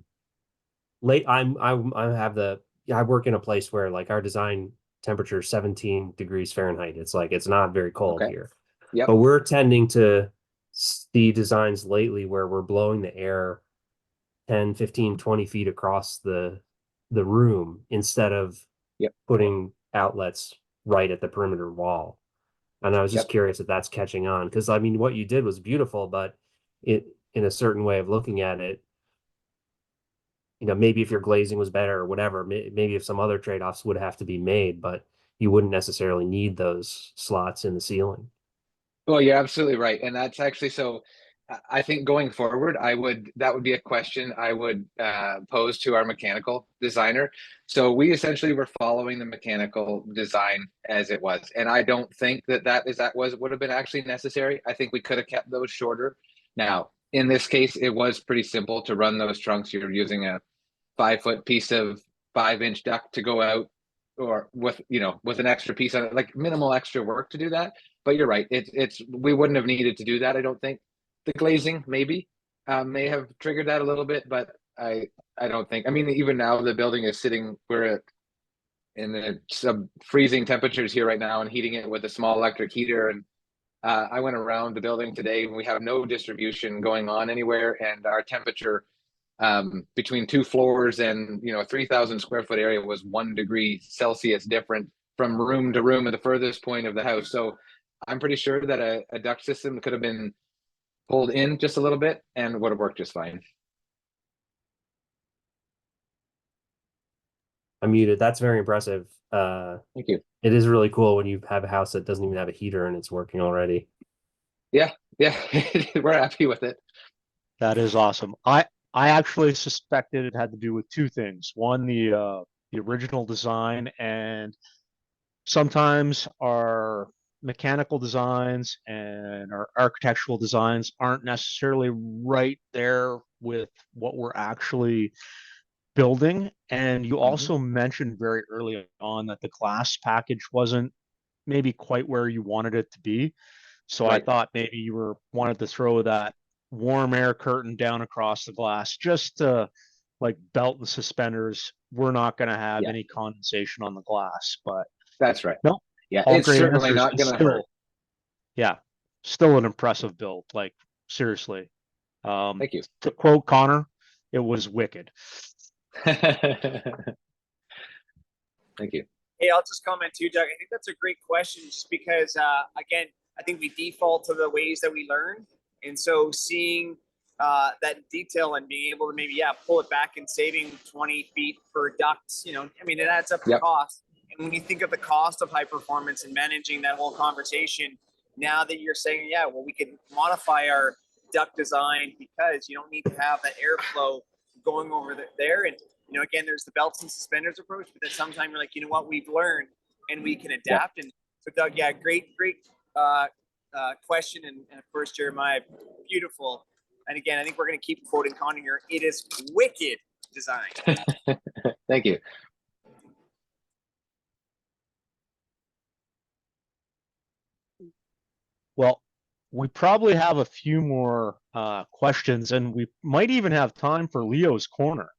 E: work in a place where like our design temperature is 17 degrees Fahrenheit. It's like it's not very cold here.
C: Yep.
E: But we're tending to see designs lately where we're blowing the air 10, 15, 20 feet across the room instead of
C: Yep.
E: putting outlets right at the perimeter wall. And I was just
C: Yep.
E: curious if that's catching on, because I mean, what you did was beautiful, but it, in a certain way of looking at it, maybe if your glazing was better or whatever, maybe if some other trade-offs would have to be made, but you wouldn't necessarily need those slots in the ceiling.
C: Well, you're absolutely right. And that's actually so I think going forward, that would be a question I would pose to our mechanical designer. So we essentially were following the mechanical design as it was. And I don't think would have been actually necessary. I think we could have kept those shorter. Now, in this case, it was pretty simple to run those trunks. You're using a 5-foot piece of 5-inch duct to go out, or with an extra piece on it, like minimal extra work to do that. But you're right, it's we wouldn't have needed to do that. I don't think the glazing maybe may have triggered that a little bit, but I don't think. I mean, even now the building is sitting, we're in the sub freezing temperatures here right now and heating it with a small electric heater. And I went around the building today and we have no distribution going on anywhere, and our temperature between 2 floors and 3,000 square foot area was 1 degree Celsius different from room to room at the furthest point of the house. So I'm pretty sure that a duct system could have been pulled in just a little bit and would have worked just fine.
E: I'm muted. That's very impressive.
C: Thank you.
E: It is really cool when you have a house that doesn't even have a heater and it's working already.
C: Yeah, we're happy with it.
A: That is awesome. I actually suspected it had to do with two things. One, the original design, and sometimes our mechanical designs and our architectural designs aren't necessarily right there with what we're actually building. And you also mentioned very early on that the glass package wasn't maybe quite where you wanted it to be. So I
C: Right.
A: thought maybe you wanted to throw that warm air curtain down across the glass just to, like, belt and suspenders. We're not going to have
C: Yeah,
A: any condensation on the glass, but
C: that's right.
A: no,
C: Yeah,
A: all
C: it's
A: great
C: certainly
A: answers.
C: not
A: And
C: going to hurt.
A: yeah, still an impressive build. Like, seriously.
C: Thank you.
A: To quote Connor, it was wicked.
C: Thank you.
D: Hey, I'll just comment too, Doug. I think that's a great question, just because, again, I think we default to the ways that we learn. And so seeing that detail and being able to maybe, pull it back and saving 20 feet per duct, I mean, it adds up to cost. And when you think of the cost of high performance and managing that whole conversation, now that you're saying, well, we can modify our duct design because you don't need to have that airflow going over there. And again, there's the belts and suspenders approach, but then sometimes you're like, what, we've learned and we can adapt. And so, Doug, great question. And of course, Jeremiah, beautiful. And again, I think we're going to keep quoting Connor here. It is wicked design.
C: Thank you.
A: Well, we probably have a few more questions, and we might even have time for Leo's Corner.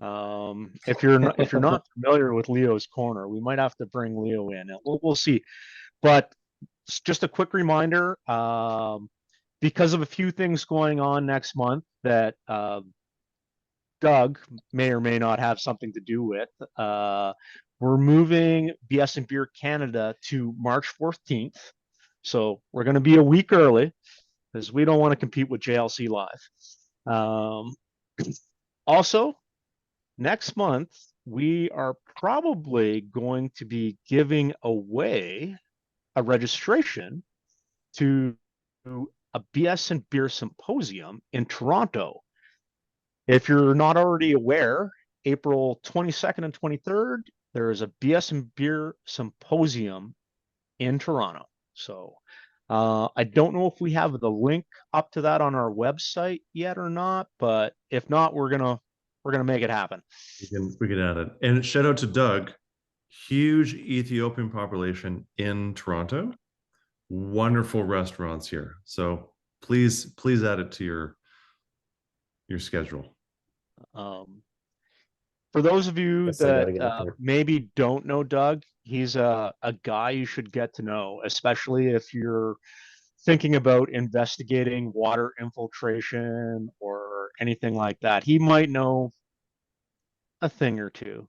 A: If you're not familiar with Leo's Corner, we might have to bring Leo in. We'll see. But just a quick reminder, because of a few things going on next month that Doug may or may not have something to do with, we're moving BS&BEER Canada to March 14th. So we're going to be a week early because we don't want to compete with JLC Live. Also, next month, we are probably going to be giving away a registration to a BS&BEER symposium in Toronto. If you're not already aware, April 22nd and 23rd, there is a BS&BEER symposium in Toronto. So I don't know if we have the link up to that on our website yet or not, but if not, we're gonna make it happen.
B: We can add it. And shout out to Doug. Huge Ethiopian population in Toronto. Wonderful restaurants here. So please add it to your schedule.
A: For those of you
E: Guess I gotta
A: that
E: get up there.
A: maybe don't know Doug, he's a guy you should get to know, especially if you're thinking about investigating water infiltration or anything like that, he might know a thing or two.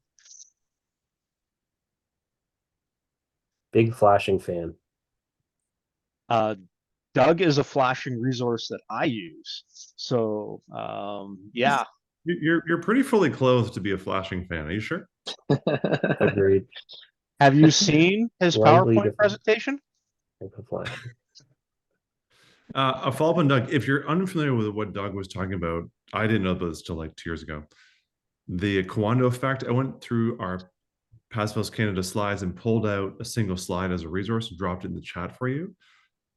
E: Big flashing fan.
A: Doug is a flashing resource that I use. So yeah.
B: You're pretty fully clothed to be a flashing fan. Are you sure?
E: Agreed.
A: Have you seen his
E: Slightly
A: PowerPoint
E: different
A: presentation?
E: type of flashing.
B: A follow-up on Doug. If you're unfamiliar with what Doug was talking about, I didn't know about this till like 2 years ago. The Coando effect. I went through our Pass Canada slides and pulled out a single slide as a resource and dropped it in the chat for you.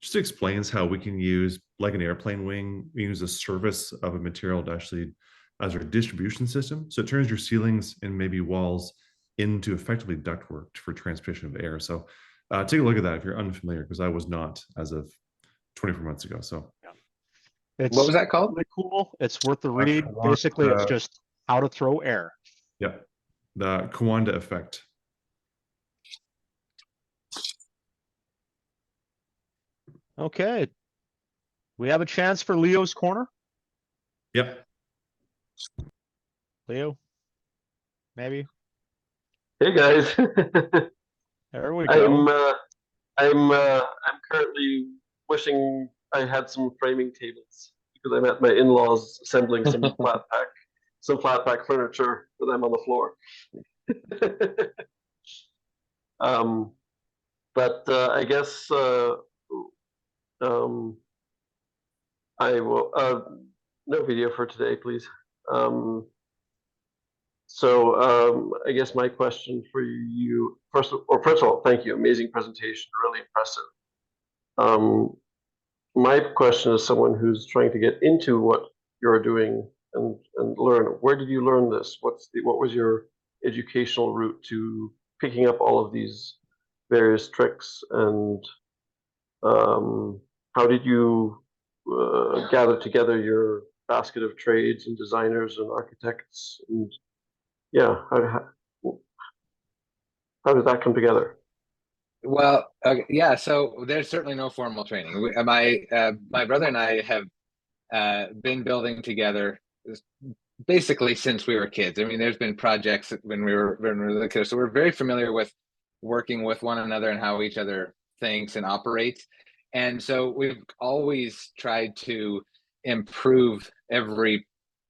B: Just explains how we can use, like an airplane wing, we use a surface of a material to actually as our distribution system. So it turns your ceilings and maybe walls into effectively ductwork for transmission of air. So take a look at that if you're unfamiliar, because I was not as of 24 months ago. So
A: It's
C: What was that called?
A: really cool. It's worth the read. Basically, it's just how to throw air.
B: Yeah, the Coanda effect.
A: Okay. We have a chance for Leo's corner.
B: Yep.
A: Leo, maybe.
F: Hey guys,
A: There we go.
F: I'm currently wishing I had some framing tables because I'm at my in-laws assembling some flat pack furniture for them on the floor. But I guess I will no video for today, please. I guess my question for you, first of all, thank you. Amazing presentation, really impressive. My question is someone who's trying to get into what you're doing and learn. Where did you learn this? What was your educational route to picking up all of these various tricks, and how did you gather together your basket of trades and designers and architects, and yeah, how did that come together?
C: Well, yeah. So there's certainly no formal training. My brother and I have been building together basically since we were kids. I mean, there's been projects when we were little kids, so we're very familiar with working with one another and how each other thinks and operates. And so we've always tried to improve every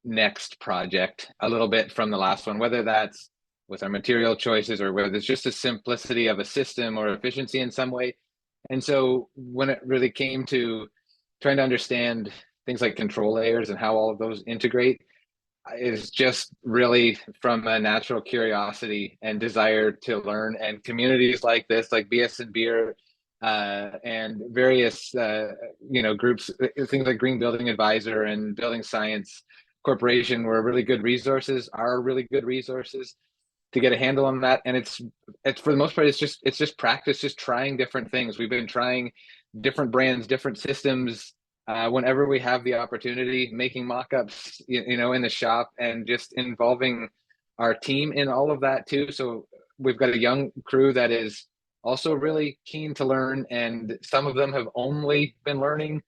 C: next project a little bit from the last one, whether that's with our material choices or whether it's just a simplicity of a system or efficiency in some way. And so when it really came to trying to understand things like control layers and how all of those integrate, is just really from a natural curiosity and desire to learn. And communities like this, like BS&BEER, and various groups, things like Green Building Advisor and Building Science Corporation, were really good resources, are really good resources to get a handle on that. And it's for the most part, it's just practice, just trying different things. We've been trying different brands, different systems, whenever we have the opportunity, making mock-ups, in the shop, and just involving our team in all of that too. So we've got a young crew that is also really keen to learn, and some of them have only been learning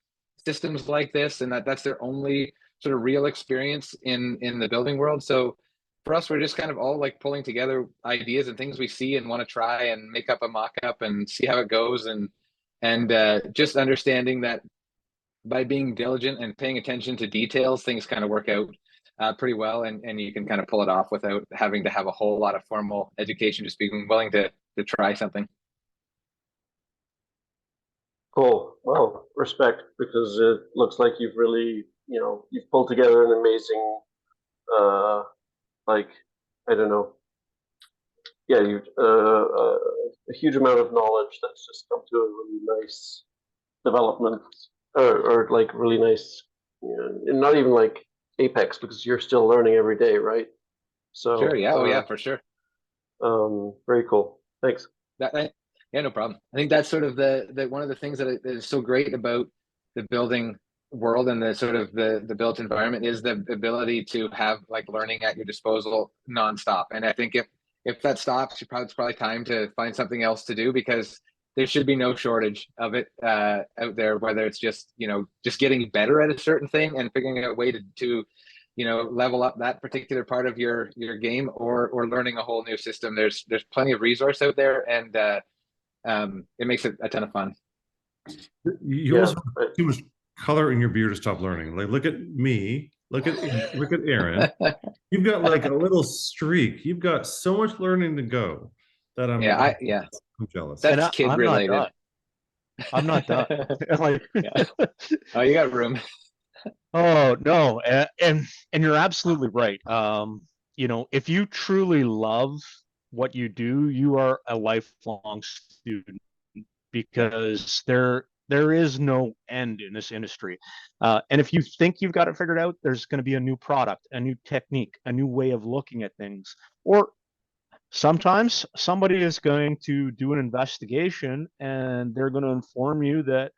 C: systems like this, and that's their only sort of real experience in the building world. So for us, we're just kind of all like pulling together ideas and things we see and want to try and make up a mock-up and see how it goes, and just understanding that by being diligent and paying attention to details, things kind of work out pretty well, and you can kind of pull it off without having to have a whole lot of formal education, just being willing to try something.
F: Cool. Well, respect, because it looks like you've really, you've pulled together an amazing, I don't know. Yeah, you've a huge amount of knowledge that's just come to a really nice development, or like really nice, and not even like apex, because you're still learning every day, right? So
C: Sure, yeah, oh yeah, for sure.
F: Very cool. Thanks.
C: Yeah, no problem. I think that's sort of the one of the things that is so great about the building world and the sort of the built environment is the ability to have like learning at your disposal nonstop. And I think if that stops, it's probably time to find something else to do, because there should be no shortage of it out there, whether it's just, just getting better at a certain thing and figuring out a way to level up that particular part of your game, or learning a whole new system. There's plenty of resource out there, and it makes it a ton of fun.
B: You also have too much color in your beer to stop learning. Like, look at me, look at Aaron. You've got like a little streak. You've got so much learning to go that I'm jealous.
C: That's kid related.
A: I'm not done. Like,
C: oh, you got room.
A: Oh no, and you're absolutely right. If you truly love what you do, you are a lifelong student, because there is no end in this industry. And if you think you've got it figured out, there's going to be a new product, a new technique, a new way of looking at things. Or sometimes somebody is going to do an investigation and they're going to inform you that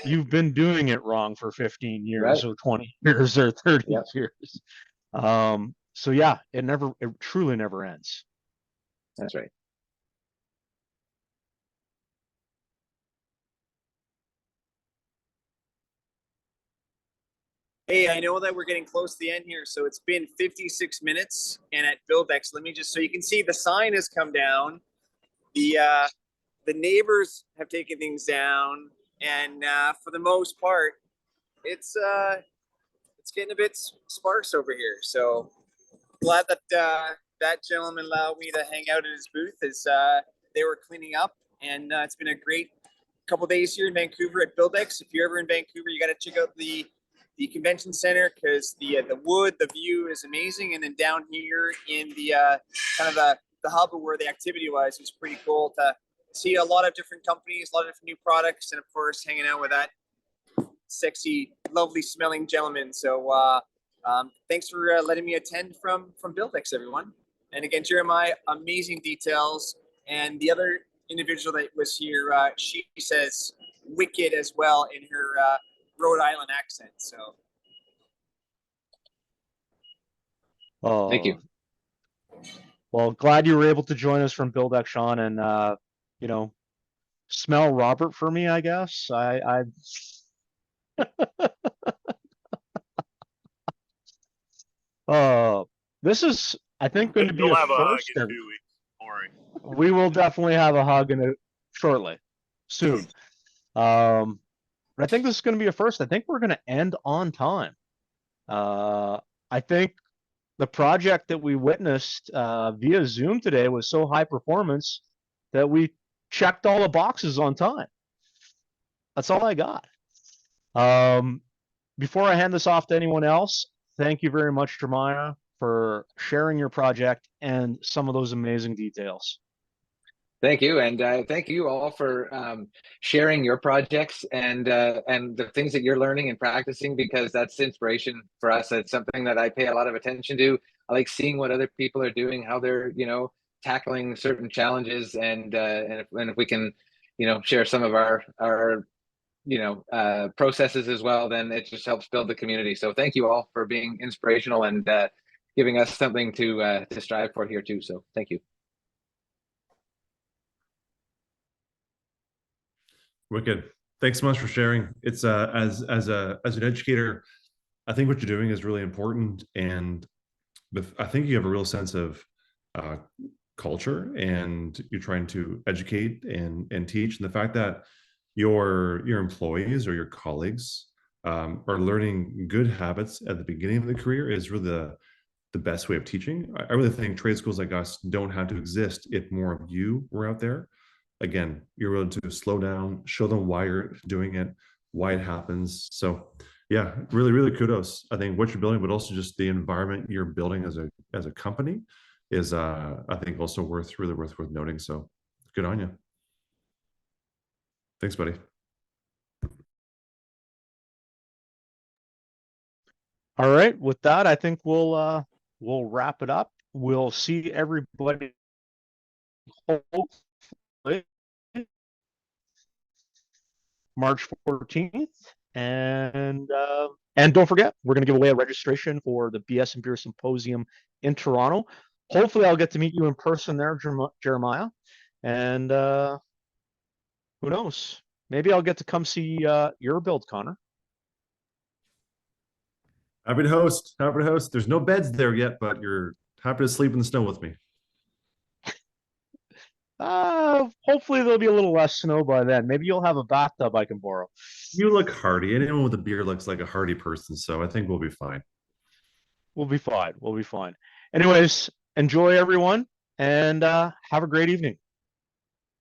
A: you've been doing it wrong for 15 years, right, or 20 years or 30 years. So yeah, it truly never ends.
C: That's right.
D: Hey, I know that we're getting close to the end here, so it's been 56 minutes, and at Buildex, let me just, so you can see the sign has come down. The neighbors have taken things down, and for the most part, it's getting a bit sparse over here. So glad that that gentleman allowed me to hang out in his booth as they were cleaning up, and it's been a great couple days here in Vancouver at Buildex. If you're ever in Vancouver, you got to check out the convention center, because the wood, the view is amazing, and then down here in the kind of the hub where the activity was pretty cool to see a lot of different companies, a lot of different new products, and of course hanging out with that sexy, lovely smelling gentleman. So thanks for letting me attend from Buildex, everyone. And again, Jeremiah, amazing details, and the other individual that was here, she says wicked as well in her Rhode Island accent. So
C: thank you.
A: Well, glad you were able to join us from Buildex, Sean, and smell Robert for me, I guess. I this is, I think, going to be a first. We will definitely have a hug shortly, soon. But I think this is going to be a first. I think we're going to end on time. I think the project that we witnessed via Zoom today was so high performance that we checked all the boxes on time. That's all I got. Before I hand this off to anyone else, thank you very much, Jeremiah, for sharing your project and some of those amazing details.
C: Thank you, and thank you all for sharing your projects and the things that you're learning and practicing, because that's inspiration for us. It's something that I pay a lot of attention to. I like seeing what other people are doing, how they're tackling certain challenges, and if we can share some of our processes as well, then it just helps build the community. So thank you all for being inspirational and giving us something to strive for here too. So thank you.
B: Wicked. Thanks so much for sharing. It's as an educator, I think what you're doing is really important, and I think you have a real sense of culture, and you're trying to educate and teach. And the fact that your employees or your colleagues are learning good habits at the beginning of the career is really the best way of teaching. I really think trade schools like us don't have to exist if more of you were out there. Again, you're able to slow down, show them why you're doing it, why it happens. So yeah, really, really kudos. I think what you're building, but also just the environment you're building as a company is, I think, also really worth noting. So good on you. Thanks, buddy.
A: All right, with that, I think we'll wrap it up. We'll see everybody hopefully March 14th, and don't forget, we're going to give away a registration for the BS&BEER Symposium in Toronto. Hopefully, I'll get to meet you in person there, Jeremiah, and Who knows? Maybe I'll get to come see your build, Connor.
B: Happy to host. Happy to host. There's no beds there yet, but you're happy to sleep in the snow with me.
A: Hopefully there'll be a little less snow by then. Maybe you'll have a bathtub I can borrow.
B: You look hardy. Anyone with a beard looks like a hardy person, so I think we'll be fine.
A: We'll be fine. We'll be fine. Anyways, enjoy everyone and have a great evening.